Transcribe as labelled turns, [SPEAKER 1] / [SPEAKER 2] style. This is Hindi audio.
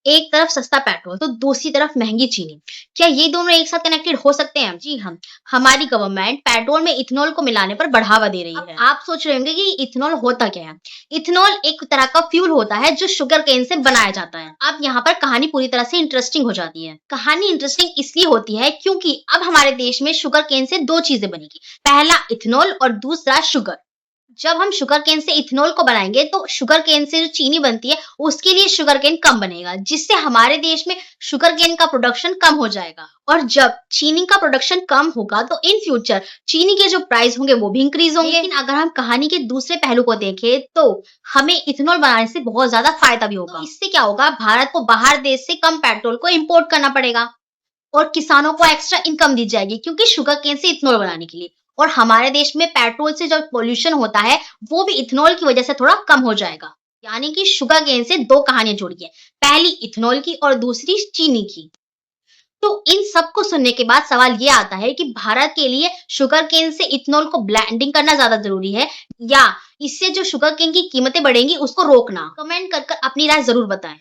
[SPEAKER 1] एक तरफ सस्ता पेट्रोल तो दूसरी तरफ महंगी चीनी। क्या ये दोनों एक साथ कनेक्टेड हो सकते हैं? जी हाँ, हमारी गवर्नमेंट पेट्रोल में इथेनॉल को मिलाने पर बढ़ावा दे रही है। आप सोच रहे होंगे कि इथेनॉल होता क्या है? इथेनॉल एक तरह का फ्यूल होता है जो शुगर केन से बनाया जाता है। अब यहाँ पर कहानी पूरी तरह से इंटरेस्टिंग हो जाती है। कहानी इंटरेस्टिंग इसलिए होती है क्योंकि अब हमारे देश में शुगर केन से दो चीजें बनेगी, पहला इथेनॉल और दूसरा शुगर। जब हम शुगर केन से इथेनॉल को बनाएंगे तो शुगर केन से जो चीनी बनती है उसके लिए शुगर केन कम बनेगा, जिससे हमारे देश में शुगर केन का प्रोडक्शन कम हो जाएगा। और जब चीनी का प्रोडक्शन कम होगा तो इन फ्यूचर चीनी के जो प्राइस होंगे वो भी इंक्रीज होंगे। लेकिन अगर हम कहानी के दूसरे पहलू को देखें तो हमें इथेनॉल बनाने से बहुत ज्यादा फायदा भी होगा। तो इससे क्या होगा, भारत को बाहर देश से कम पेट्रोल को इम्पोर्ट करना पड़ेगा और किसानों को एक्स्ट्रा इनकम दी जाएगी क्योंकि शुगर केन से इथेनॉल बनाने के लिए। और हमारे देश में पेट्रोल से जो पोल्यूशन होता है वो भी इथेनॉल की वजह से थोड़ा कम हो जाएगा। यानी कि शुगर केन से दो कहानियां जुड़ी है, पहली इथेनॉल की और दूसरी चीनी की। तो इन सब को सुनने के बाद सवाल ये आता है कि भारत के लिए शुगर केन से इथेनॉल को ब्लेंडिंग करना ज्यादा जरूरी है या इससे जो शुगर केन की कीमतें बढ़ेंगी उसको रोकना। कमेंट कर अपनी राय जरूर बताएं।